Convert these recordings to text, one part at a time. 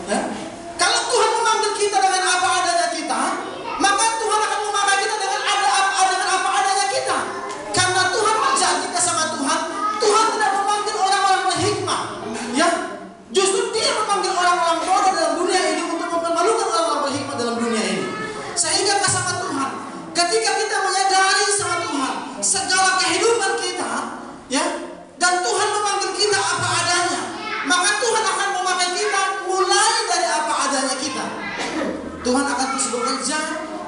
Ya. Kalau Tuhan memanggil kita dengan apa adanya kita, maka Tuhan akan memakai kita dengan apa adanya kita. Karena Tuhan berjanji sama Tuhan tidak memanggil orang-orang berhikmah. Ya, justru Dia memanggil orang-orang bodoh dalam dunia ini untuk mempermalukan orang-orang berhikmah dalam dunia ini. Sehingga sama Tuhan, ketika kita menyadari sama Tuhan segala kehidupan kita, ya, dan Tuhan memanggil kita apa adanya, maka Tuhan akan memakai kita mulai dari apa adanya kita. Tuhan akan terus bekerja,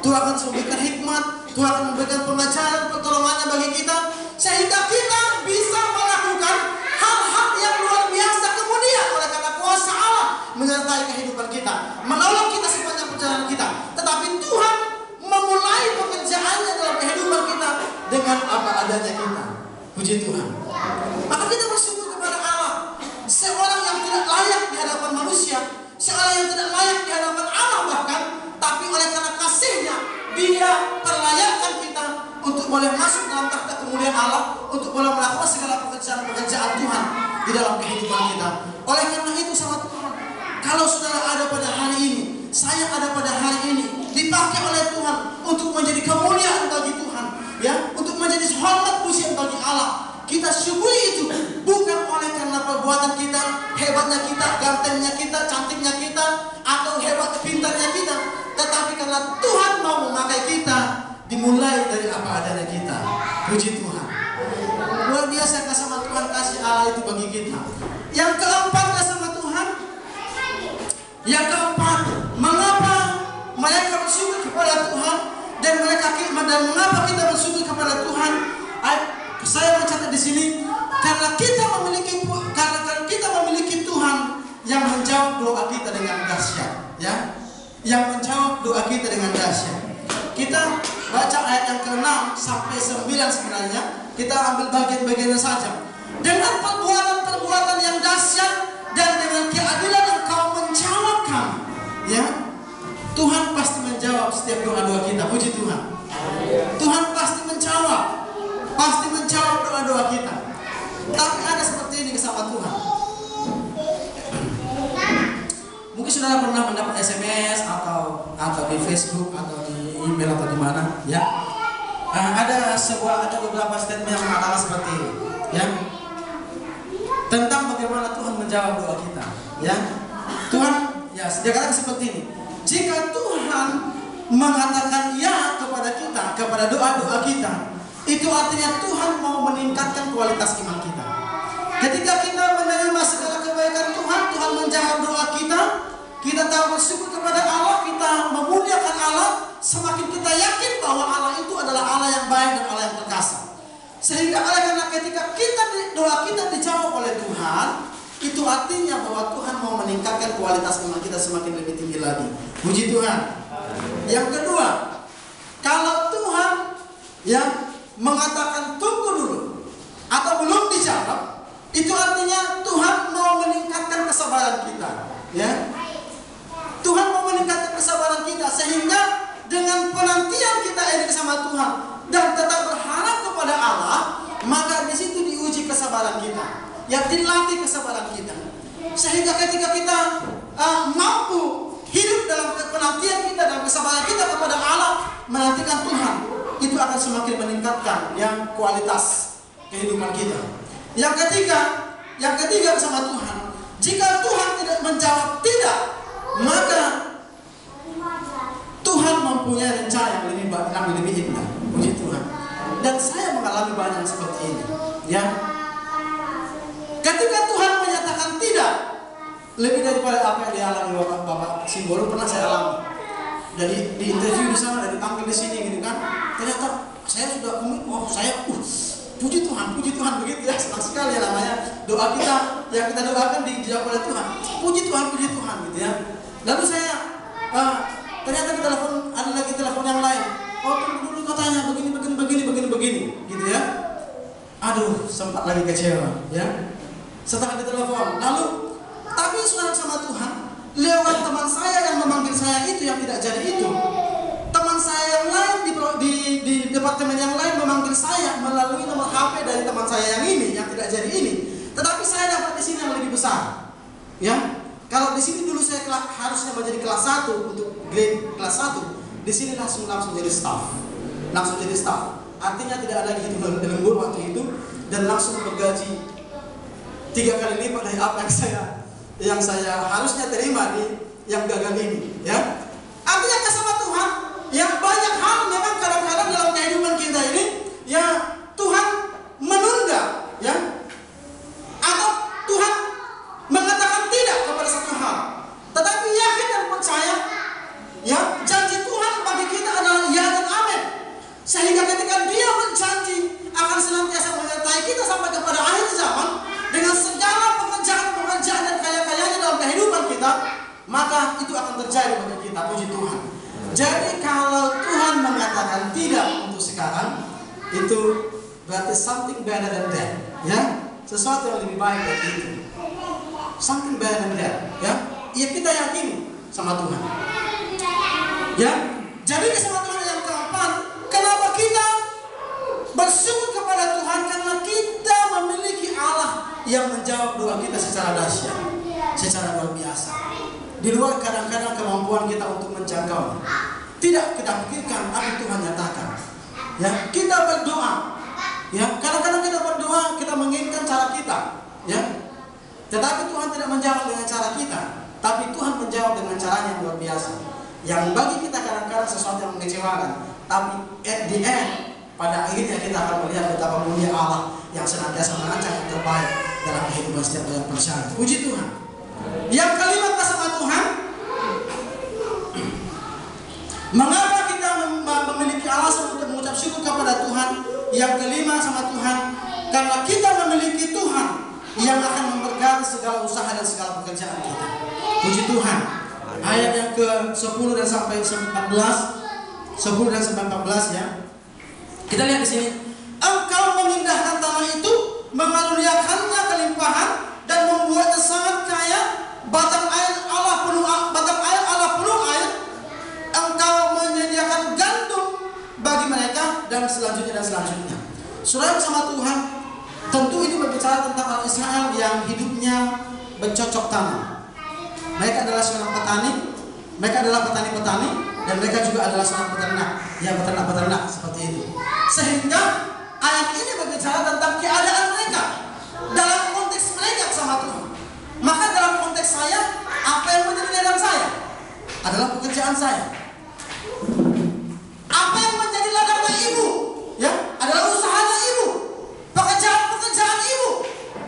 Tuhan akan memberikan hikmat, Tuhan akan memberikan pengajaran, pertolongannya bagi kita, sehingga kita bisa melakukan hal-hal yang luar biasa kemudian oleh karena kuasa Allah menyertai kehidupan kita, menolong kita sepanjang perjalanan kita. Tetapi Tuhan memulai pekerjaannya dalam kehidupan kita dengan apa adanya kita. Puji Tuhan. Maka kita bersyukur kepada Allah. Seorang yang tidak layak di hadapan manusia, seorang yang tidak layak di hadapan Allah bahkan, tapi oleh karena kasih-Nya Dia perlayakkan kita untuk boleh masuk dalam takhta kemuliaan Allah, untuk boleh melakukan segala pekerjaan Tuhan di dalam kehidupan kita. Oleh karena itu sama Tuhan, kalau saudara ada pada hari ini, saya ada pada hari ini, dipakai oleh Tuhan untuk menjadi kemuliaan bagi Tuhan, ya, untuk menjadi hormat pujian bagi Allah. Kita syukuri itu bukan oleh karena perbuatan kita, hebatnya kita, gantengnya kita, cantiknya kita, atau hebat pintarnya kita, tetapi karena Tuhan mau memakai kita dimulai dari apa adanya kita. Puji Tuhan. Luar biasa kasih Tuhan, kasih Allah itu bagi kita. Yang keempat kasih Tuhan. Yang keempat, mengapa mereka bersyukur kepada Tuhan dan mengapa kita bersyukur kepada Tuhan? Saya mencatat di sini karena kita memiliki Tuhan yang menjawab doa kita dengan dahsyat, ya, yang menjawab doa kita dengan dahsyat. Kita baca ayat yang ke-6 sampai 9 sebenarnya. Kita ambil bagian-bagiannya saja. Dengan perbuatan-perbuatan yang dahsyat dan dengan keadilan Engkau menjawab kami, ya. Tuhan pasti menjawab setiap doa-doa kita. Puji Tuhan. Tuhan pasti menjawab doa-doa kita. Tapi ada seperti ini bersama Tuhan. Mungkin saudara pernah mendapat SMS atau di Facebook atau di email atau di mana, ya. Ada beberapa statement yang mengatakan seperti ini, ya. Tentang bagaimana Tuhan menjawab doa kita, ya. Tuhan, ya, dia katakan seperti ini. Jika Tuhan mengatakan ya kepada kita, kepada doa-doa kita, itu artinya Tuhan mau meningkatkan kualitas iman kita. Ketika kita menerima segala kebaikan Tuhan, Tuhan menjawab doa kita, kita tahu bersyukur kepada Allah, kita memuliakan Allah, semakin kita yakin bahwa Allah itu adalah Allah yang baik dan Allah yang perkasa. Sehingga karena ketika doa kita dijawab oleh Tuhan, itu artinya bahwa Tuhan mau meningkatkan kualitas iman kita semakin lebih tinggi lagi. Puji Tuhan. Yang kedua, kalau Tuhan, ya, mengatakan tunggu dulu atau belum dijawab, itu artinya Tuhan mau meningkatkan kesabaran kita, ya. Tuhan mau meningkatkan kesabaran kita sehingga dengan penantian kita ini bersama Tuhan dan tetap berharap kepada Allah, maka di situ diuji kesabaran kita, yang dilatih kesabaran kita, sehingga ketika kita mampu hidup dalam penantian kita dan kesabaran kita kepada Allah, menantikan Tuhan, itu akan semakin meningkatkan yang kualitas kehidupan kita. Yang ketiga bersama Tuhan, jika Tuhan tidak menjawab tidak, maka Tuhan mempunyai rencana yang lebih indah. Puji Tuhan. Dan saya mengalami banyak seperti ini, ya. Ketika Tuhan menyatakan tidak, lebih daripada apa yang dialami Bapak Simbolo pernah saya alami. Dari di interview di sana, dari tampil di sini gitu kan, ternyata saya sudah puji Tuhan begitu ya, senang sekali ya namanya doa kita yang kita doakan dijawab oleh Tuhan. Puji Tuhan gitu ya. Lalu saya ternyata di telepon ada lagi telepon yang lain. Oh, tunggu dulu katanya begini gitu ya. Aduh, sempat lagi kecewa ya. Setelah ditelepon, lalu tapi sama Tuhan lewat teman saya yang memanggil saya itu yang tidak jadi itu. Teman saya yang lain di departemen yang lain memanggil saya melalui nomor HP dari teman saya yang ini yang tidak jadi ini. Tetapi saya dapat di sini yang lebih besar. Ya. Kalau di sini dulu saya harusnya menjadi kelas 1 untuk grade kelas 1, di sini langsung jadi staff. Langsung jadi staff. Artinya tidak ada lagi hitungan lembur waktu itu, dan langsung bergaji 3 kali lipat dari apa yang saya harusnya terima di yang gagal ini, ya. Artinya kesama Tuhan yang banyak hal memang kadang-kadang dalam kehidupan kita ini, ya Tuhan menunda, ya, atau Tuhan mengatakan tidak kepada satu hal, tetapi yakin dan percaya, ya, janji Tuhan bagi kita adalah ya dan amin. Sehingga ketika Dia berjanji akan senantiasa menyertai kita sampai kepada akhir zaman dengan segala pekerjaan dan kaya-kayanya dalam kehidupan kita, maka itu akan terjadi bagi kita. Puji Tuhan. Jadi kalau Tuhan mengatakan tidak untuk sekarang, itu berarti something better than that, ya, sesuatu yang lebih baik dari itu. Something better than that, ya. Ya, kita yakini sama Tuhan, ya. Jadi sama Tuhan yang keempat, kenapa kita bersyukur kepada Tuhan? Karena kita memiliki Allah yang menjawab doa kita secara dahsyat, secara luar biasa, di luar kadang-kadang kemampuan kita untuk menjangkau. Tidak kita pikirkan, apa Tuhan nyatakan. Ya, kita berdoa. Ya, kadang-kadang kita berdoa, kita menginginkan cara kita, ya. Tetapi Tuhan tidak menjawab dengan cara kita, tapi Tuhan menjawab dengan caranya yang luar biasa. Yang bagi kita kadang-kadang sesuatu yang mengecewakan, tapi at the end, pada akhirnya kita akan melihat betapa mulia Allah yang senantiasa merancang yang terbaik dalam kehidupan setiap orang percaya. Puji Tuhan. Yang kelima, bersama Tuhan. Mengapa kita memiliki alasan untuk mengucap syukur kepada Tuhan? Yang kelima sama Tuhan, karena kita memiliki Tuhan yang akan memberkati segala usaha dan segala pekerjaan kita. Puji Tuhan. Ayat yang ke-10 dan sampai 14, 10 dan sampai 14, ya. Kita lihat di sini. Engkau memindahkan tanah itu, mengaruniakannya kelimpahan dan membuatnya sangat kaya. Batang air Allah penuh air. Engkau menyediakan gandum bagi mereka, dan selanjutnya. Saudara bersama Tuhan, tentu ini berbicara tentang orang Israel yang hidupnya bercocok tanam. Mereka adalah seorang petani, dan mereka juga adalah seorang peternak, yang peternak seperti itu. Sehingga ayat ini berbicara tentang keadaan mereka dalam konteks mereka sama Tuhan. Maka dalam konteks saya, apa yang menjadi ladang saya adalah pekerjaan saya. Apa yang menjadi ladangnya ibu, ya, adalah usahanya ibu, pekerjaan ibu.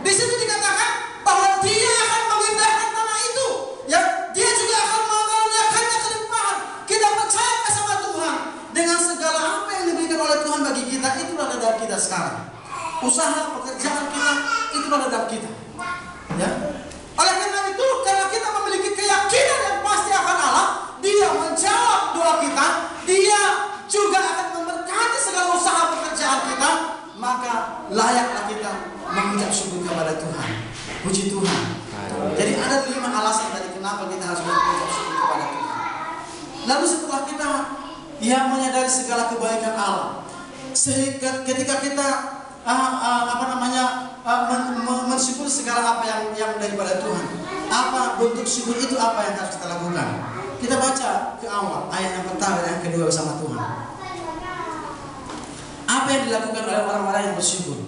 Di situ dikatakan bahwa Dia akan memindahkan tanah itu, ya, Dia juga akan mengaruniakannya kelimpahan. Kita percaya sama Tuhan dengan segala apa yang diberikan oleh Tuhan bagi kita, itulah ladang kita sekarang. Usaha, pekerjaan kita, itulah ladang kita, ya. Oleh karena itu, karena kita memiliki keyakinan yang pasti akan Allah, Dia menjawab doa kita, Dia juga akan memberkati segala usaha pekerjaan kita, maka layaklah kita mengucap syukur kepada Tuhan. Puji Tuhan. Jadi ada 5 alasan dari kenapa kita harus mengucap syukur kepada Tuhan. Lalu setelah kita menyadari segala kebaikan Allah, sehingga ketika kita mensyukur segala apa yang daripada Tuhan, apa bentuk syukur itu, apa yang harus kita lakukan? Kita baca ke awal ayat yang pertama dan yang kedua bersama Tuhan. Apa yang dilakukan oleh orang-orang yang bersyukur?